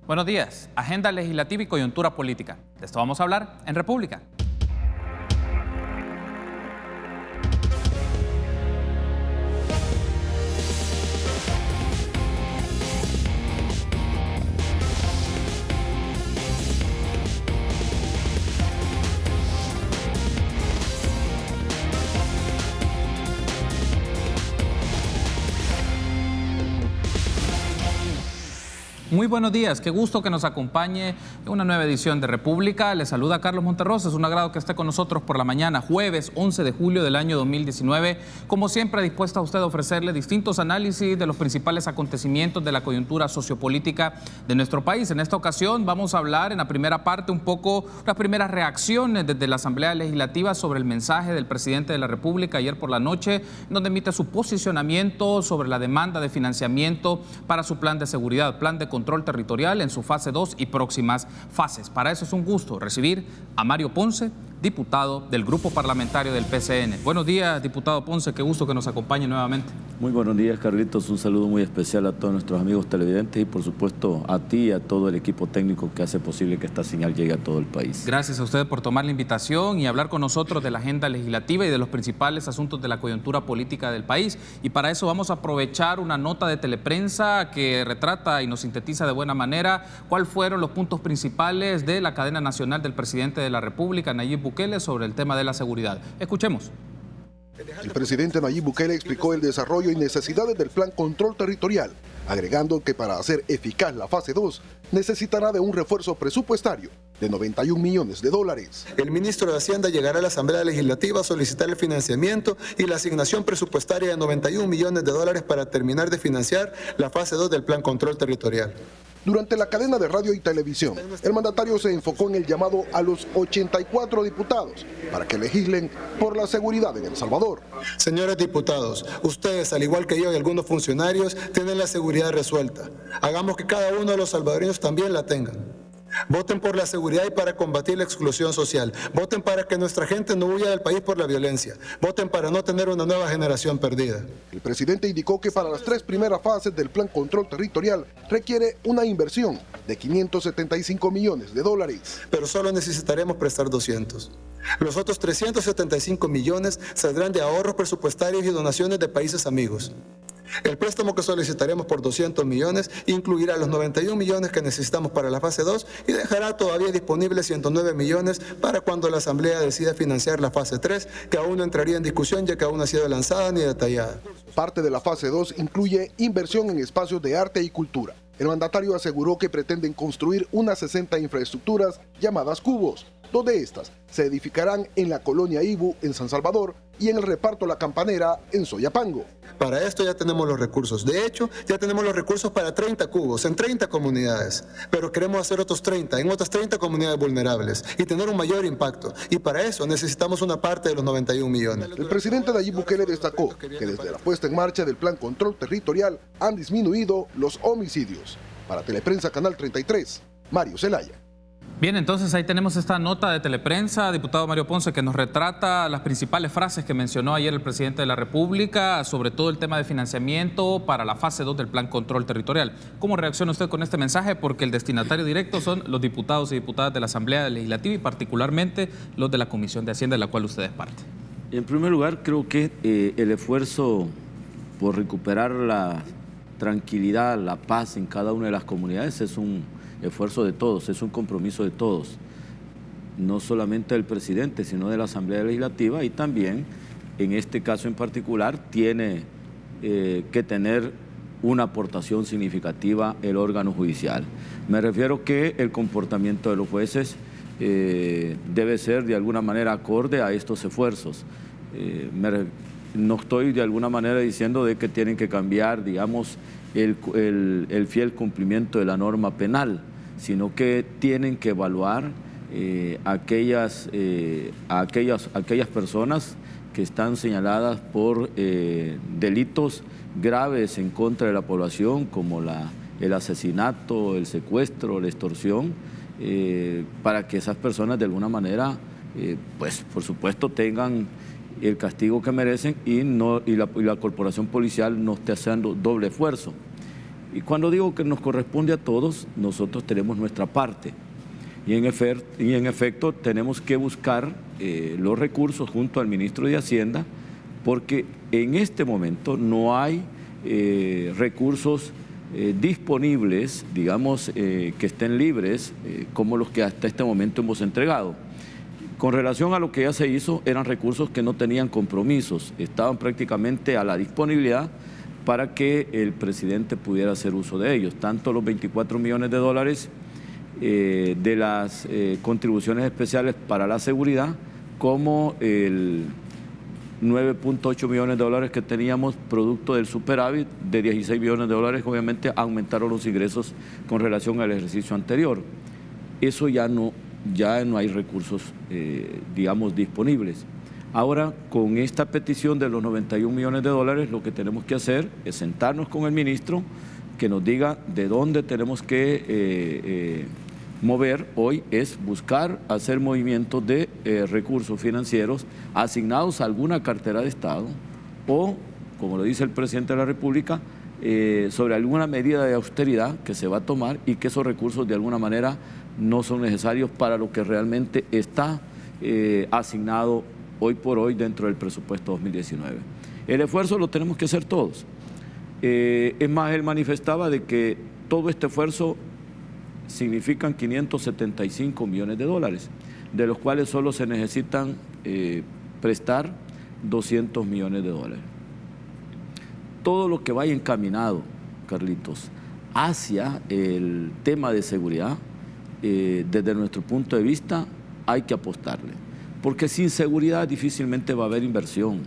Buenos días. Agenda legislativa y coyuntura política. De esto vamos a hablar en República. Muy buenos días, qué gusto que nos acompañe en una nueva edición de República. Le saluda Carlos Monterrosa, es un agrado que esté con nosotros por la mañana, jueves 11 de julio del año 2019. Como siempre, dispuesta a usted a ofrecerle distintos análisis de los principales acontecimientos de la coyuntura sociopolítica de nuestro país. En esta ocasión vamos a hablar en la primera parte un poco las primeras reacciones desde la Asamblea Legislativa sobre el mensaje del presidente de la República ayer por la noche, donde emite su posicionamiento sobre la demanda de financiamiento para su plan de seguridad, plan de control territorial en su fase 2 y próximas fases. Para eso es un gusto recibir a Mario Ponce, diputado del Grupo Parlamentario del PCN. Buenos días, diputado Ponce, qué gusto que nos acompañe nuevamente. Muy buenos días, Carlitos. Un saludo muy especial a todos nuestros amigos televidentes y por supuesto a ti y a todo el equipo técnico que hace posible que esta señal llegue a todo el país. Gracias a usted por tomar la invitación y hablar con nosotros de la agenda legislativa y de los principales asuntos de la coyuntura política del país. Y para eso vamos a aprovechar una nota de teleprensa que retrata y nos sintetiza de buena manera cuáles fueron los puntos principales de la cadena nacional del presidente de la República, Nayib Bukele, sobre el tema de la seguridad. Escuchemos. El presidente Nayib Bukele explicó el desarrollo y necesidades del Plan Control Territorial, agregando que para hacer eficaz la fase 2 necesitará de un refuerzo presupuestario de 91 millones de dólares. El ministro de Hacienda llegará a la Asamblea Legislativa a solicitar el financiamiento y la asignación presupuestaria de 91 millones de dólares para terminar de financiar la fase 2 del Plan Control Territorial. Durante la cadena de radio y televisión, el mandatario se enfocó en el llamado a los 84 diputados para que legislen por la seguridad en El Salvador. Señores diputados, ustedes, al igual que yo y algunos funcionarios, tienen la seguridad resuelta. Hagamos que cada uno de los salvadoreños también la tengan. Voten por la seguridad y para combatir la exclusión social. Voten para que nuestra gente no huya del país por la violencia. Voten para no tener una nueva generación perdida. El presidente indicó que para las 3 primeras fases del Plan Control Territorial requiere una inversión de 575 millones de dólares. Pero solo necesitaremos prestar 200. Los otros 375 millones saldrán de ahorros presupuestarios y donaciones de países amigos. El préstamo que solicitaremos por 200 millones incluirá los 91 millones que necesitamos para la fase 2 y dejará todavía disponibles 109 millones para cuando la Asamblea decida financiar la fase 3, que aún no entraría en discusión ya que aún no ha sido lanzada ni detallada. Parte de la fase 2 incluye inversión en espacios de arte y cultura. El mandatario aseguró que pretenden construir unas 60 infraestructuras llamadas cubos. 2 de estas se edificarán en la colonia Ibu en San Salvador y en el reparto La Campanera en Soyapango. Para esto ya tenemos los recursos. De hecho, ya tenemos los recursos para 30 cubos en 30 comunidades. Pero queremos hacer otros 30 en otras 30 comunidades vulnerables y tener un mayor impacto. Y para eso necesitamos una parte de los 91 millones. El presidente Nayib Bukele destacó que desde la puesta en marcha del Plan Control Territorial han disminuido los homicidios. Para Teleprensa Canal 33, Mario Zelaya. Bien, entonces ahí tenemos esta nota de teleprensa, diputado Mario Ponce, que nos retrata las principales frases que mencionó ayer el presidente de la República, sobre todo el tema de financiamiento para la fase 2 del Plan Control Territorial. ¿Cómo reacciona usted con este mensaje? Porque el destinatario directo son los diputados y diputadas de la Asamblea Legislativa y particularmente los de la Comisión de Hacienda, de la cual usted es parte. En primer lugar, creo que el esfuerzo por recuperar la tranquilidad, la paz en cada una de las comunidades es un esfuerzo de todos, es un compromiso de todos, no solamente del presidente, sino de la Asamblea Legislativa y también, en este caso en particular, tiene que tener una aportación significativa el órgano judicial. Me refiero que el comportamiento de los jueces debe ser de alguna manera acorde a estos esfuerzos. No estoy de alguna manera diciendo de que tienen que cambiar, digamos, el fiel cumplimiento de la norma penal, sino que tienen que evaluar aquellas personas que están señaladas por delitos graves en contra de la población, como el asesinato, el secuestro, la extorsión, para que esas personas de alguna manera, pues por supuesto, tengan el castigo que merecen y la corporación policial no esté haciendo doble esfuerzo. Y cuando digo que nos corresponde a todos, nosotros tenemos nuestra parte. Y en efecto tenemos que buscar los recursos junto al ministro de Hacienda, porque en este momento no hay recursos disponibles, digamos, que estén libres, como los que hasta este momento hemos entregado. Con relación a lo que ya se hizo, eran recursos que no tenían compromisos, estaban prácticamente a la disponibilidad para que el presidente pudiera hacer uso de ellos, tanto los 24 millones de dólares de las contribuciones especiales para la seguridad, como el 9.8 millones de dólares que teníamos producto del superávit de 16 millones de dólares, obviamente aumentaron los ingresos con relación al ejercicio anterior. Eso ya no hay recursos, digamos, disponibles. Ahora, con esta petición de los 91 millones de dólares, lo que tenemos que hacer es sentarnos con el ministro, que nos diga de dónde tenemos que mover hoy, es buscar hacer movimientos de recursos financieros asignados a alguna cartera de Estado o, como lo dice el presidente de la República, sobre alguna medida de austeridad que se va a tomar y que esos recursos de alguna manera no son necesarios para lo que realmente está asignado hoy por hoy dentro del presupuesto 2019. El esfuerzo lo tenemos que hacer todos. Es más, él manifestaba de que todo este esfuerzo significan 575 millones de dólares, de los cuales solo se necesitan prestar 200 millones de dólares. Todo lo que vaya encaminado, Carlitos, hacia el tema de seguridad, desde nuestro punto de vista, hay que apostarle. Porque sin seguridad difícilmente va a haber inversión.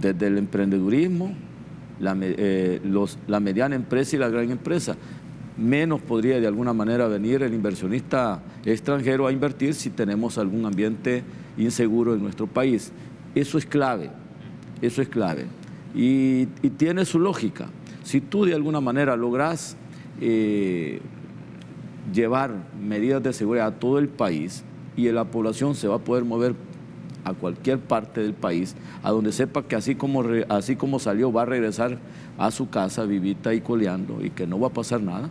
Desde el emprendedurismo, la mediana empresa y la gran empresa. Menos podría de alguna manera venir el inversionista extranjero a invertir si tenemos algún ambiente inseguro en nuestro país. Eso es clave, eso es clave. Y tiene su lógica. Si tú de alguna manera logras llevar medidas de seguridad a todo el país y la población se va a poder mover a cualquier parte del país, a donde sepa que así como salió va a regresar a su casa vivita y coleando y que no va a pasar nada,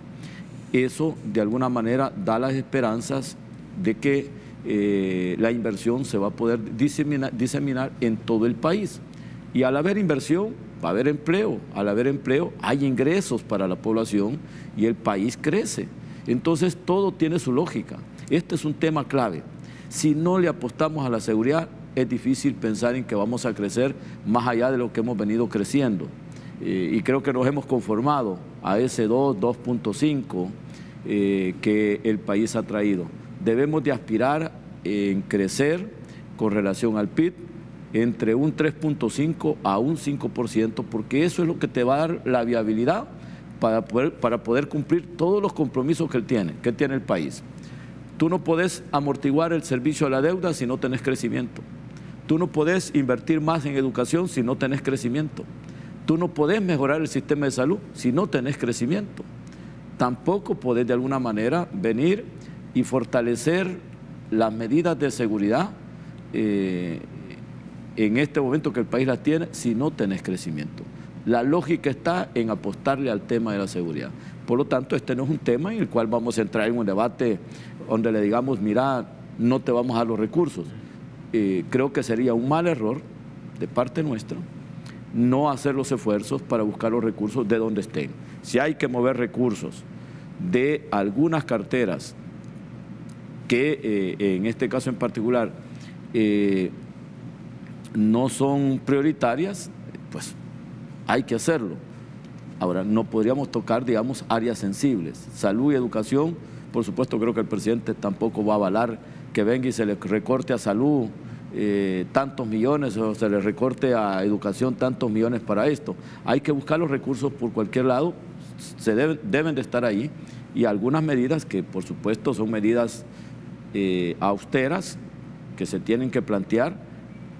eso de alguna manera da las esperanzas de que la inversión se va a poder diseminar en todo el país. Y al haber inversión, va a haber empleo. Al haber empleo, hay ingresos para la población y el país crece. Entonces, todo tiene su lógica. Este es un tema clave. Si no le apostamos a la seguridad, es difícil pensar en que vamos a crecer más allá de lo que hemos venido creciendo. Y creo que nos hemos conformado a ese 2.5 que el país ha traído. Debemos de aspirar en crecer con relación al PIB entre un 3.5 a un 5%, porque eso es lo que te va a dar la viabilidad para poder cumplir todos los compromisos que tiene el país. Tú no podés amortiguar el servicio a la deuda si no tenés crecimiento. Tú no podés invertir más en educación si no tenés crecimiento. Tú no podés mejorar el sistema de salud si no tenés crecimiento. Tampoco podés de alguna manera venir y fortalecer las medidas de seguridad en este momento que el país las tiene si no tenés crecimiento. La lógica está en apostarle al tema de la seguridad. Por lo tanto, este no es un tema en el cual vamos a entrar en un debate donde le digamos, mira, no te vamos a dar los recursos. Creo que sería un mal error de parte nuestra no hacer los esfuerzos para buscar los recursos de donde estén. Si hay que mover recursos de algunas carteras que en este caso en particular no son prioritarias, pues hay que hacerlo. Ahora, no podríamos tocar, digamos, áreas sensibles. Salud y educación, por supuesto, creo que el presidente tampoco va a avalar que venga y se le recorte a salud tantos millones o se le recorte a educación tantos millones para esto. Hay que buscar los recursos por cualquier lado, deben de estar ahí, y algunas medidas que, por supuesto, son medidas austeras que se tienen que plantear,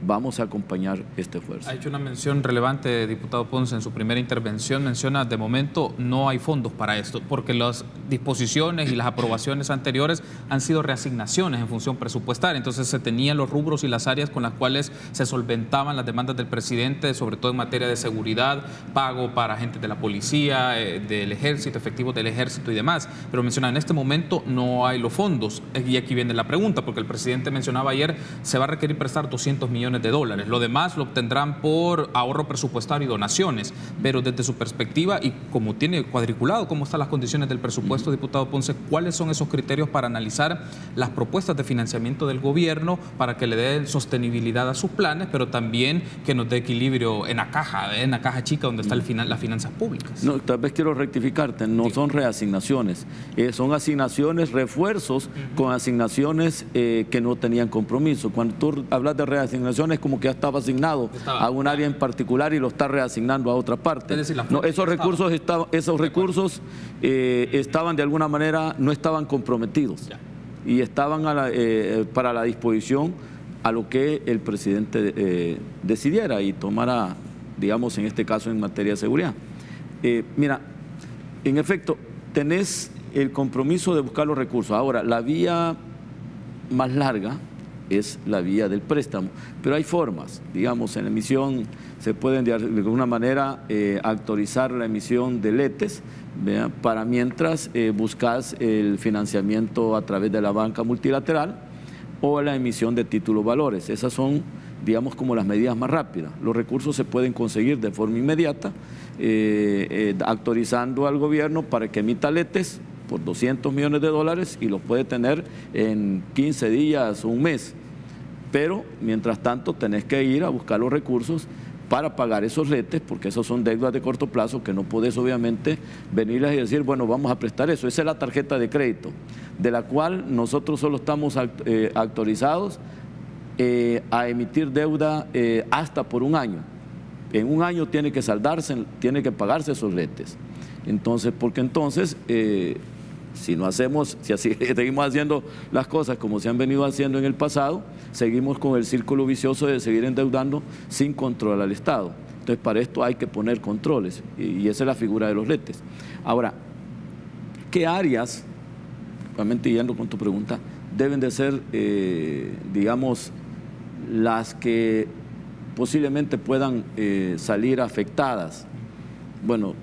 vamos a acompañar este esfuerzo. Ha hecho una mención relevante, diputado Ponce, en su primera intervención. Menciona, de momento no hay fondos para esto, porque las disposiciones y las aprobaciones anteriores han sido reasignaciones en función presupuestaria. Entonces se tenían los rubros y las áreas con las cuales se solventaban las demandas del presidente, sobre todo en materia de seguridad, pago para agentes de la policía, del ejército, efectivos del ejército y demás. Pero menciona, en este momento no hay los fondos. Y aquí viene la pregunta, porque el presidente mencionaba ayer, se va a requerir prestar 200 millones de dólares. Lo demás lo obtendrán por ahorro presupuestario y donaciones. Pero desde su perspectiva, y como tiene cuadriculado cómo están las condiciones del presupuesto, diputado Ponce, ¿cuáles son esos criterios para analizar las propuestas de financiamiento del gobierno para que le dé sostenibilidad a sus planes, pero también que nos dé equilibrio en la caja chica donde están las finanzas públicas? No, tal vez quiero rectificarte, no son reasignaciones, son asignaciones, refuerzos con asignaciones que no tenían compromiso. Cuando tú hablas de reasignaciones, es como que ya estaba asignado a un área en particular y lo está reasignando a otra parte. Es decir, no, esos recursos estaban de alguna manera, no estaban comprometidos y estaban para la disposición a lo que el presidente decidiera y tomara, digamos, en este caso en materia de seguridad. Mira, en efecto, tenés el compromiso de buscar los recursos. Ahora, la vía más larga es la vía del préstamo, pero hay formas, digamos, en la emisión se pueden de alguna manera autorizar la emisión de letes, ¿vea? Para mientras buscas el financiamiento a través de la banca multilateral o la emisión de títulos valores. Esas son, digamos, como las medidas más rápidas. Los recursos se pueden conseguir de forma inmediata, autorizando al gobierno para que emita letes por 200 millones de dólares y los puede tener en 15 días o un mes. Pero, mientras tanto, tenés que ir a buscar los recursos para pagar esos letes, porque esos son deudas de corto plazo que no podés, obviamente, venirles y decir, bueno, vamos a prestar eso. Esa es la tarjeta de crédito, de la cual nosotros solo estamos autorizados a emitir deuda hasta por un año. En un año tiene que saldarse, tiene que pagarse esos letes. Entonces, porque entonces, si así seguimos haciendo las cosas como se han venido haciendo en el pasado, seguimos con el círculo vicioso de seguir endeudando sin control al Estado. Entonces, para esto hay que poner controles y esa es la figura de los letes. Ahora, ¿qué áreas, realmente yendo con tu pregunta, deben de ser, digamos, las que posiblemente puedan salir afectadas? Bueno,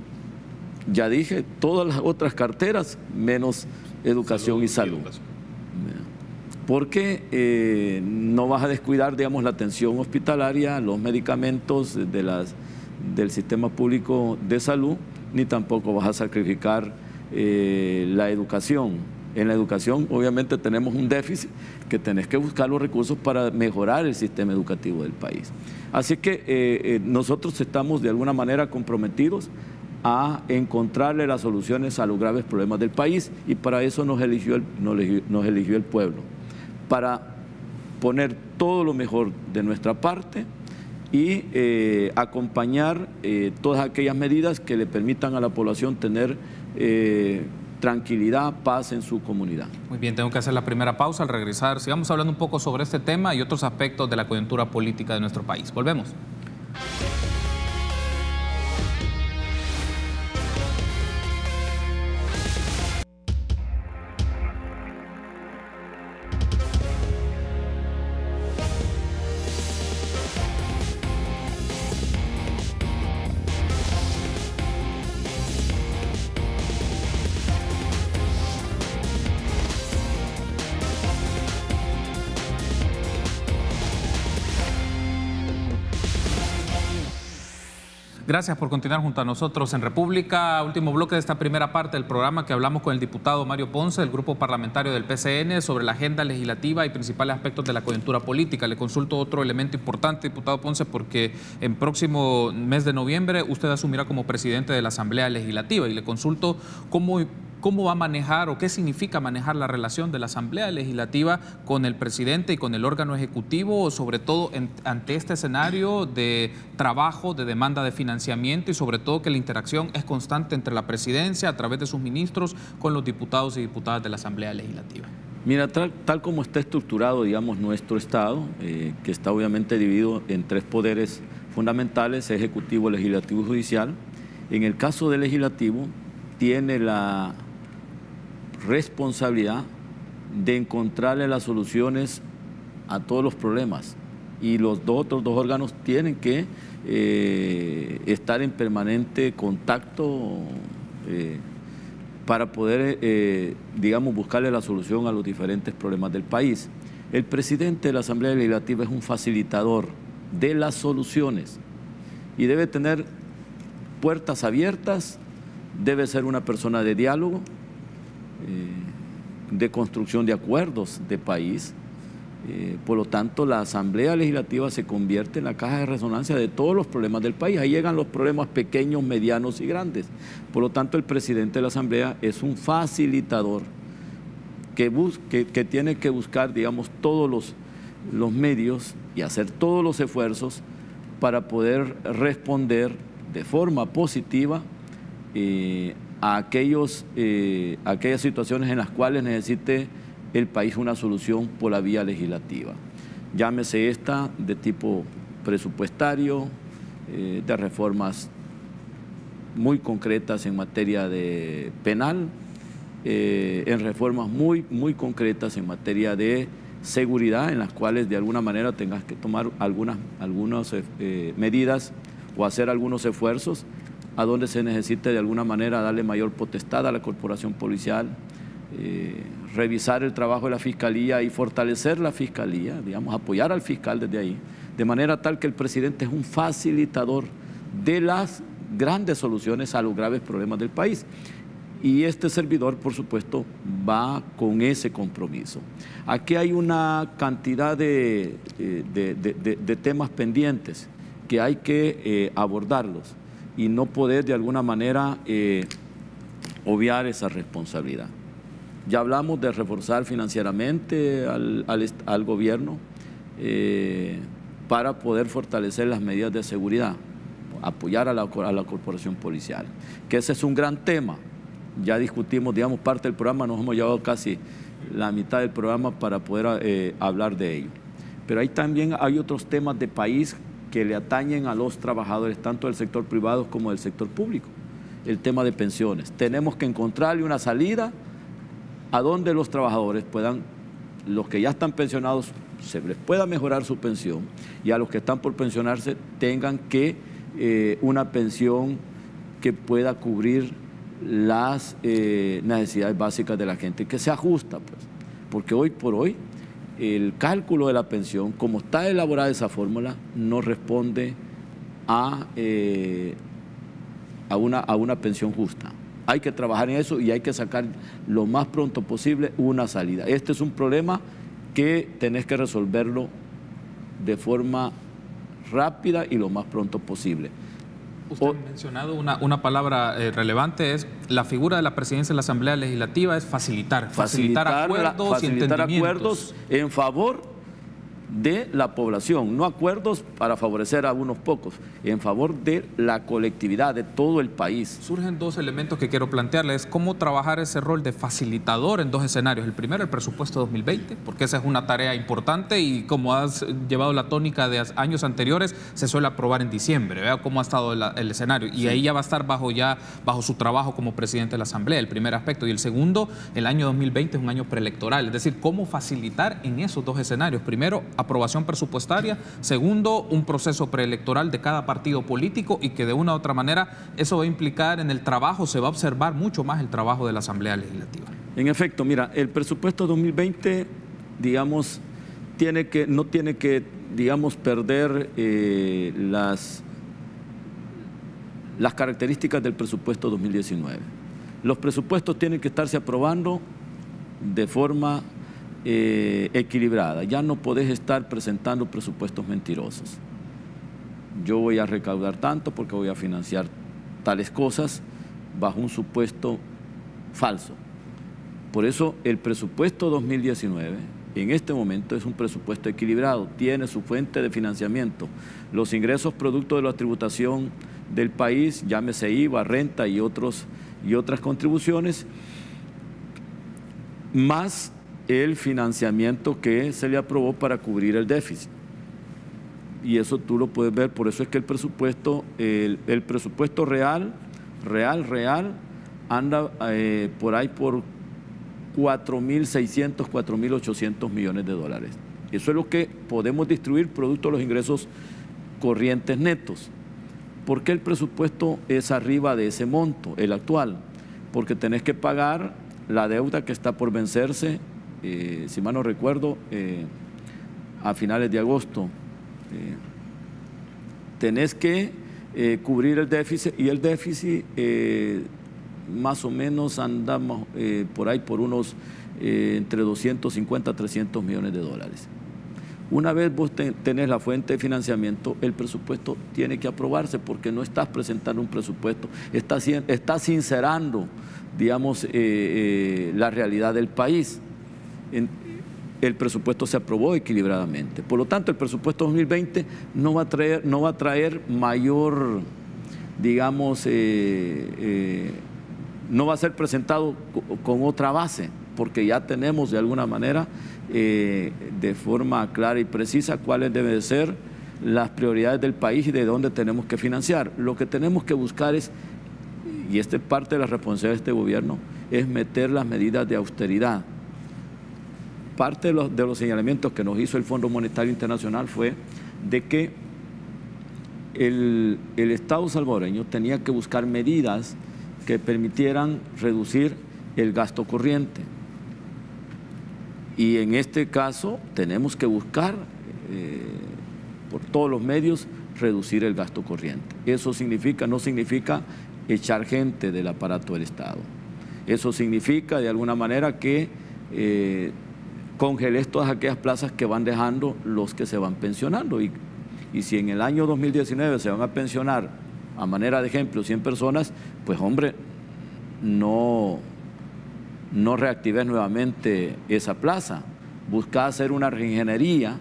ya dije, todas las otras carteras menos educación y salud. Porque no vas a descuidar, digamos, la atención hospitalaria, los medicamentos del sistema público de salud, ni tampoco vas a sacrificar la educación. En la educación, obviamente, tenemos un déficit que tenés que buscar los recursos para mejorar el sistema educativo del país. Así que nosotros estamos de alguna manera comprometidos a encontrarle las soluciones a los graves problemas del país y para eso nos eligió el pueblo, para poner todo lo mejor de nuestra parte y acompañar todas aquellas medidas que le permitan a la población tener tranquilidad, paz en su comunidad. Muy bien, tengo que hacer la primera pausa. Al regresar, sigamos hablando un poco sobre este tema y otros aspectos de la coyuntura política de nuestro país. Volvemos. Gracias por continuar junto a nosotros en República. Último bloque de esta primera parte del programa que hablamos con el diputado Mario Ponce, del grupo parlamentario del PCN, sobre la agenda legislativa y principales aspectos de la coyuntura política. Le consulto otro elemento importante, diputado Ponce, porque en próximo mes de noviembre usted asumirá como presidente de la Asamblea Legislativa y le consulto cómo va a manejar o qué significa manejar la relación de la Asamblea Legislativa con el presidente y con el órgano ejecutivo, sobre todo ante este escenario de trabajo, de demanda de financiamiento y sobre todo que la interacción es constante entre la presidencia a través de sus ministros con los diputados y diputadas de la Asamblea Legislativa. Mira, tal como está estructurado, digamos, nuestro Estado, que está obviamente dividido en 3 poderes fundamentales, ejecutivo, legislativo y judicial, en el caso del legislativo tiene la responsabilidad de encontrarle las soluciones a todos los problemas, y los otros 2 órganos tienen que estar en permanente contacto para poder, digamos, buscarle la solución a los diferentes problemas del país. El presidente de la Asamblea Legislativa es un facilitador de las soluciones y debe tener puertas abiertas, debe ser una persona de diálogo, de construcción de acuerdos de país. Por lo tanto, la Asamblea Legislativa se convierte en la caja de resonancia de todos los problemas del país. Ahí llegan los problemas pequeños, medianos y grandes. Por lo tanto, el presidente de la Asamblea es un facilitador que tiene que buscar, digamos, todos los medios y hacer todos los esfuerzos para poder responder de forma positiva a aquellas situaciones en las cuales necesite el país una solución por la vía legislativa. Llámese esta de tipo presupuestario, de reformas muy concretas en materia de penal, en reformas muy concretas en materia de seguridad, en las cuales de alguna manera tengas que tomar algunas medidas o hacer algunos esfuerzos a donde se necesite de alguna manera darle mayor potestad a la corporación policial, revisar el trabajo de la Fiscalía y fortalecer la Fiscalía, digamos, apoyar al fiscal desde ahí, de manera tal que el presidente es un facilitador de las grandes soluciones a los graves problemas del país. Y este servidor, por supuesto, va con ese compromiso. Aquí hay una cantidad de temas pendientes que hay que abordarlos y no poder de alguna manera obviar esa responsabilidad. Ya hablamos de reforzar financieramente al gobierno para poder fortalecer las medidas de seguridad, apoyar a la corporación policial, que ese es un gran tema. Ya discutimos, digamos, parte del programa, nos hemos llevado casi la mitad del programa para poder hablar de ello. Pero ahí también hay otros temas de país que le atañen a los trabajadores, tanto del sector privado como del sector público. El tema de pensiones. Tenemos que encontrarle una salida a donde los trabajadores puedan, los que ya están pensionados, se les pueda mejorar su pensión, y a los que están por pensionarse tengan que una pensión que pueda cubrir las necesidades básicas de la gente, que sea justa, pues, porque hoy por hoy el cálculo de la pensión, como está elaborada esa fórmula, no responde a una pensión justa. Hay que trabajar en eso y hay que sacar lo más pronto posible una salida. Este es un problema que tenés que resolverlo de forma rápida y lo más pronto posible. Usted ha mencionado una palabra relevante, es la figura de la presidencia de la Asamblea Legislativa es facilitar acuerdos y entendimientos. Acuerdos en favor de la población, no acuerdos para favorecer a unos pocos, en favor de la colectividad, de todo el país. Surgen 2 elementos que quiero plantearles. ¿Cómo trabajar ese rol de facilitador en 2 escenarios? El primero, el presupuesto 2020, porque esa es una tarea importante y como has llevado la tónica de años anteriores, se suele aprobar en diciembre. Vea cómo ha estado el escenario. Y sí, ahí ya va a estar bajo su trabajo como presidente de la Asamblea, el primer aspecto. Y el segundo, el año 2020 es un año preelectoral. Es decir, ¿cómo facilitar en esos 2 escenarios? Primero, aprobación presupuestaria. Segundo, un proceso preelectoral de cada partido político y que de una u otra manera eso va a implicar en el trabajo, se va a observar mucho más el trabajo de la Asamblea Legislativa. En efecto, mira, el presupuesto 2020, digamos, no tiene que, digamos, perder las características del presupuesto 2019. Los presupuestos tienen que estarse aprobando de forma equilibrada. Ya no podés estar presentando presupuestos mentirosos. Yo voy a recaudar tanto porque voy a financiar tales cosas bajo un supuesto falso. Por eso el presupuesto 2019 en este momento es un presupuesto equilibrado, tiene su fuente de financiamiento. Los ingresos producto de la tributación del país, llámese IVA, renta y otras contribuciones, más el financiamiento que se le aprobó para cubrir el déficit. Y eso tú lo puedes ver, por eso es que el presupuesto real anda por ahí por 4.600, 4.800 millones de dólares. Eso es lo que podemos distribuir producto de los ingresos corrientes netos. ¿Por qué el presupuesto es arriba de ese monto, el actual? Porque tenés que pagar la deuda que está por vencerse, si mal no recuerdo, a finales de agosto. Tenés que cubrir el déficit, y el déficit más o menos andamos por ahí por unos entre 250 a 300 millones de dólares. Una vez vos tenés la fuente de financiamiento, el presupuesto tiene que aprobarse, porque no estás presentando un presupuesto, estás sincerando, digamos, la realidad del país. El presupuesto se aprobó equilibradamente. Por lo tanto, el presupuesto 2020 no va a traer mayor, digamos, no va a ser presentado con otra base, porque ya tenemos de alguna manera de forma clara y precisa cuáles deben de ser las prioridades del país y de dónde tenemos que financiar. Lo que tenemos que buscar es, y esta es parte de la responsabilidad de este gobierno, es meter las medidas de austeridad. Parte de los señalamientos que nos hizo el Fondo Monetario Internacional fue de que el Estado salvadoreño tenía que buscar medidas que permitieran reducir el gasto corriente. Y en este caso tenemos que buscar por todos los medios reducir el gasto corriente. Eso no significa echar gente del aparato del Estado. Eso significa de alguna manera que congeles todas aquellas plazas que van dejando los que se van pensionando. Y si en el año 2019 se van a pensionar, a manera de ejemplo, 100 personas, pues hombre, no reactives nuevamente esa plaza. Busca hacer una reingeniería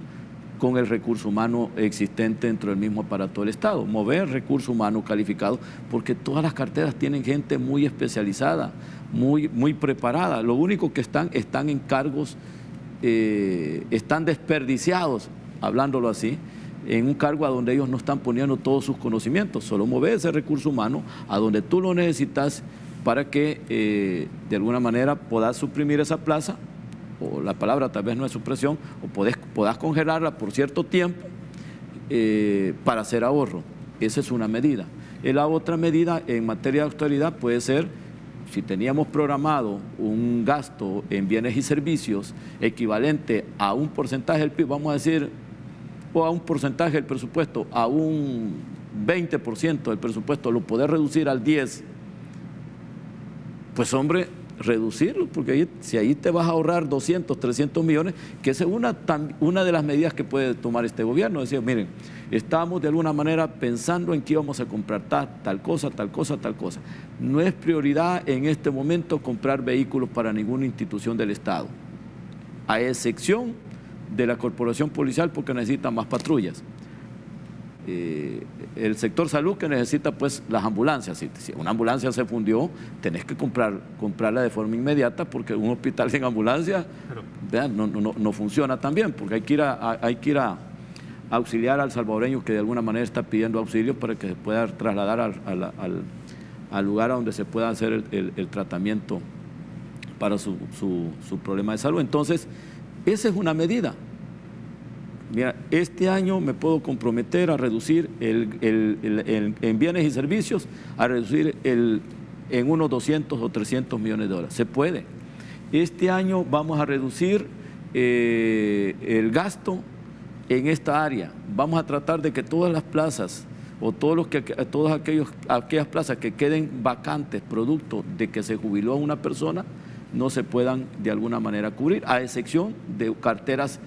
con el recurso humano existente dentro del mismo aparato del Estado. Mover recurso humano calificado, porque todas las carteras tienen gente muy especializada, muy preparada. Lo único que están en cargos, están desperdiciados, hablándolo así, en un cargo a donde ellos no están poniendo todos sus conocimientos. Solo mover ese recurso humano a donde tú lo necesitas para que de alguna manera puedas suprimir esa plaza, o la palabra tal vez no es supresión, o puedas congelarla por cierto tiempo para hacer ahorro. Esa es una medida. La otra medida en materia de austeridad puede ser, si teníamos programado un gasto en bienes y servicios equivalente a un porcentaje del PIB, vamos a decir, o a un porcentaje del presupuesto, a un 20% del presupuesto, lo podés reducir al 10%, pues hombre, reducirlo, porque si ahí te vas a ahorrar 200, 300 millones, que esa es una de las medidas que puede tomar este gobierno. Decir, miren, estamos de alguna manera pensando en que íbamos a comprar tal cosa. No es prioridad en este momento comprar vehículos para ninguna institución del Estado, a excepción de la corporación policial, porque necesita más patrullas. El sector salud, que necesita pues las ambulancias. Si una ambulancia se fundió, tenés que comprarla de forma inmediata, porque un hospital sin ambulancia no funciona tan bien, porque hay que ir a auxiliar al salvadoreño que de alguna manera está pidiendo auxilio para que se pueda trasladar al lugar a donde se pueda hacer el tratamiento para su problema de salud. Entonces, esa es una medida. Mira, este año me puedo comprometer a reducir en bienes y servicios, a reducir en unos 200 o 300 millones de dólares. Se puede. Este año vamos a reducir el gasto en esta área. Vamos a tratar de que todas las plazas o todas aquellas plazas que queden vacantes producto de que se jubiló a una persona no se puedan de alguna manera cubrir, a excepción de carteras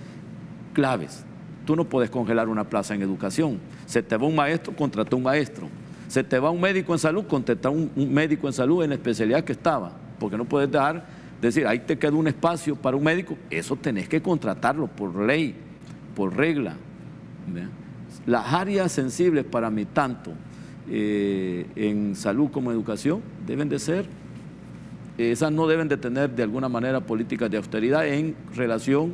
claves. Tú no puedes congelar una plaza en educación. Se te va un maestro, contrata un maestro. Se te va un médico en salud, contrata un médico en salud en la especialidad que estaba, porque no puedes decir, ahí te queda un espacio para un médico. Eso tenés que contratarlo por ley, por regla. ¿Ve? Las áreas sensibles para mí, tanto en salud como en educación, deben de ser esas no deben de tener de alguna manera políticas de austeridad en relación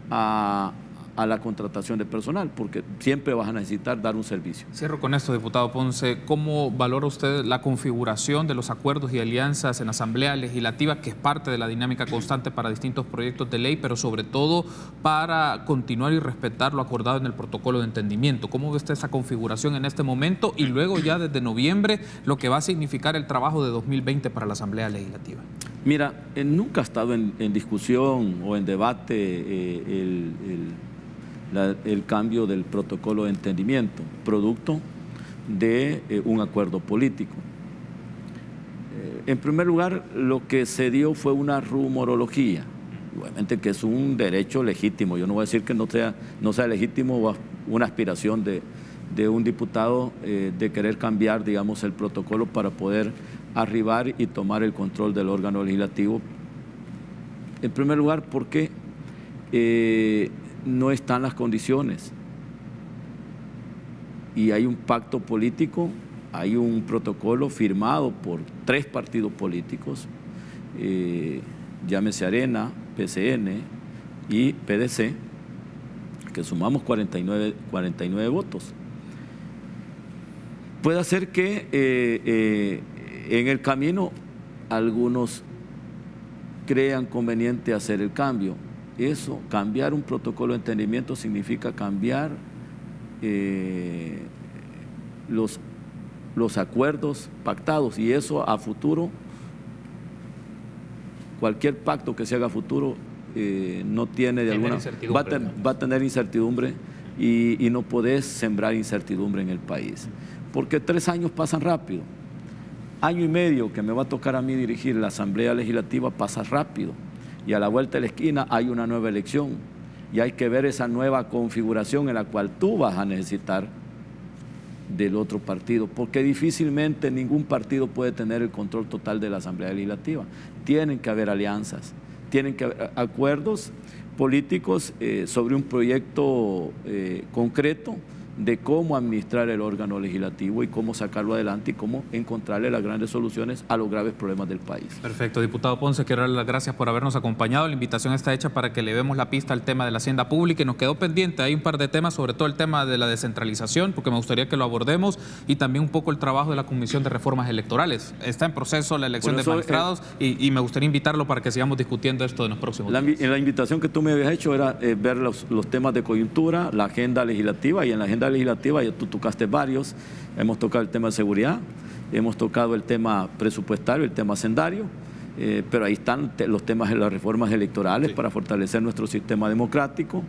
a la contratación de personal, porque siempre vas a necesitar dar un servicio. Cierro con esto, diputado Ponce. ¿Cómo valora usted la configuración de los acuerdos y alianzas en Asamblea Legislativa, que es parte de la dinámica constante para distintos proyectos de ley, pero sobre todo para continuar y respetar lo acordado en el protocolo de entendimiento? ¿Cómo ve usted esa configuración en este momento y luego ya desde noviembre lo que va a significar el trabajo de 2020 para la Asamblea Legislativa? Mira, nunca ha estado en discusión o en debate el cambio del protocolo de entendimiento, producto de un acuerdo político. En primer lugar, lo que se dio fue una rumorología, obviamente que es un derecho legítimo. Yo no voy a decir que no sea legítimo o una aspiración de un diputado de querer cambiar, digamos, el protocolo para poder arribar y tomar el control del órgano legislativo. En primer lugar, porque no están las condiciones y hay un pacto político, hay un protocolo firmado por 3 partidos políticos, llámese Arena, PCN y PDC, que sumamos 49 votos. Puede ser que en el camino algunos crean conveniente hacer el cambio. Eso, cambiar un protocolo de entendimiento significa cambiar los acuerdos pactados, y eso a futuro, cualquier pacto que se haga a futuro no tiene de alguna va a tener incertidumbre y no podés sembrar incertidumbre en el país, porque 3 años pasan rápido. Año y medio que me va a tocar a mí dirigir la Asamblea Legislativa pasa rápido. Y a la vuelta de la esquina hay una nueva elección y hay que ver esa nueva configuración en la cual tú vas a necesitar del otro partido, porque difícilmente ningún partido puede tener el control total de la Asamblea Legislativa. Tienen que haber alianzas, tienen que haber acuerdos políticos sobre un proyecto concreto de cómo administrar el órgano legislativo y cómo sacarlo adelante y cómo encontrarle las grandes soluciones a los graves problemas del país. Perfecto. Diputado Ponce, quiero darle las gracias por habernos acompañado. La invitación está hecha para que le demos la pista al tema de la hacienda pública y nos quedó pendiente. Hay un par de temas, sobre todo el tema de la descentralización, porque me gustaría que lo abordemos, y también un poco el trabajo de la Comisión de Reformas Electorales. Está en proceso la elección de magistrados y me gustaría invitarlo para que sigamos discutiendo esto en los próximos días. La invitación que tú me habías hecho era ver los temas de coyuntura, la agenda legislativa, y en la agenda legislativa ya tú tocaste varios. Hemos tocado el tema de seguridad, hemos tocado el tema presupuestario, el tema hacendario, pero ahí están los temas de las reformas electorales para fortalecer nuestro sistema democrático.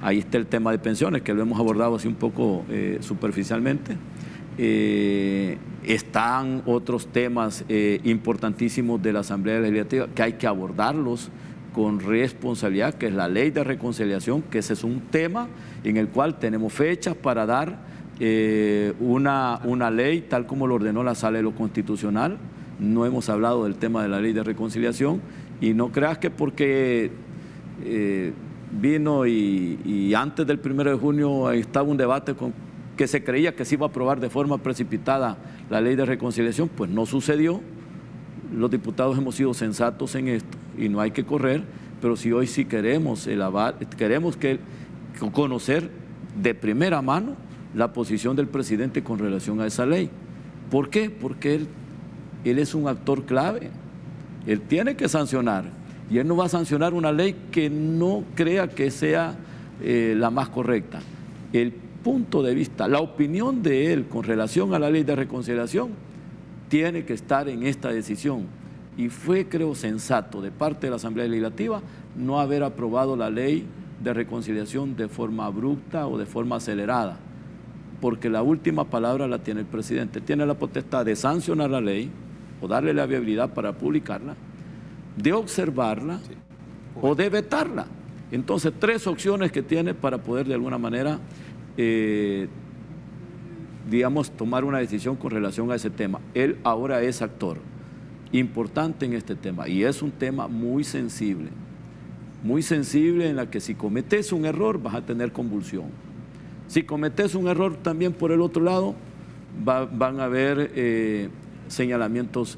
Ahí está el tema de pensiones, que lo hemos abordado así un poco superficialmente. Están otros temas importantísimos de la Asamblea Legislativa que hay que abordarlos con responsabilidad, que es la ley de reconciliación, que ese es un tema en el cual tenemos fechas para dar una ley tal como lo ordenó la Sala de lo Constitucional. No hemos hablado del tema de la ley de reconciliación, y no creas que porque vino y antes del 1 de junio estaba un debate que se creía que se iba a aprobar de forma precipitada la ley de reconciliación, pues no sucedió. Los diputados hemos sido sensatos en esto y no hay que correr, pero si hoy sí queremos conocer de primera mano la posición del presidente con relación a esa ley. ¿Por qué? Porque él es un actor clave, él tiene que sancionar, y él no va a sancionar una ley que no crea que sea la más correcta. El punto de vista, la opinión de él con relación a la ley de reconciliación tiene que estar en esta decisión, y fue, creo, sensato de parte de la Asamblea Legislativa no haber aprobado la ley de reconciliación de forma abrupta o de forma acelerada, porque la última palabra la tiene el presidente. Tiene la potestad de sancionar la ley o darle la viabilidad para publicarla, de observarla o de vetarla. Entonces, 3 opciones que tiene para poder de alguna manera digamos, tomar una decisión con relación a ese tema. Él ahora es actor importante en este tema, y es un tema muy sensible en la que si cometes un error vas a tener convulsión. Si cometes un error también por el otro lado van a haber señalamientos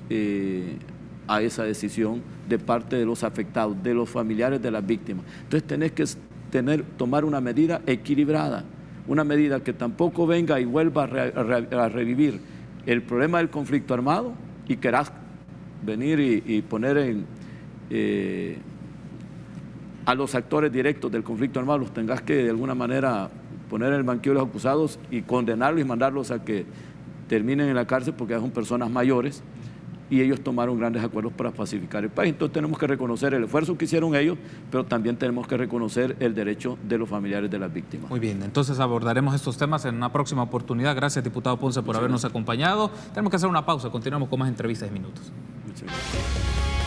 a esa decisión de parte de los afectados, de los familiares de las víctimas. Entonces tenés que tomar una medida equilibrada, una medida que tampoco venga y vuelva a revivir el problema del conflicto armado y querás venir y poner a los actores directos del conflicto armado, los tengas que de alguna manera poner en el banquillo de los acusados y condenarlos y mandarlos a que terminen en la cárcel porque son personas mayores y ellos tomaron grandes acuerdos para pacificar el país. Entonces tenemos que reconocer el esfuerzo que hicieron ellos, pero también tenemos que reconocer el derecho de los familiares de las víctimas. Muy bien, entonces abordaremos estos temas en una próxima oportunidad. Gracias, diputado Ponce, por habernos acompañado. Tenemos que hacer una pausa, continuamos con más entrevistas en minutos. Muchas gracias.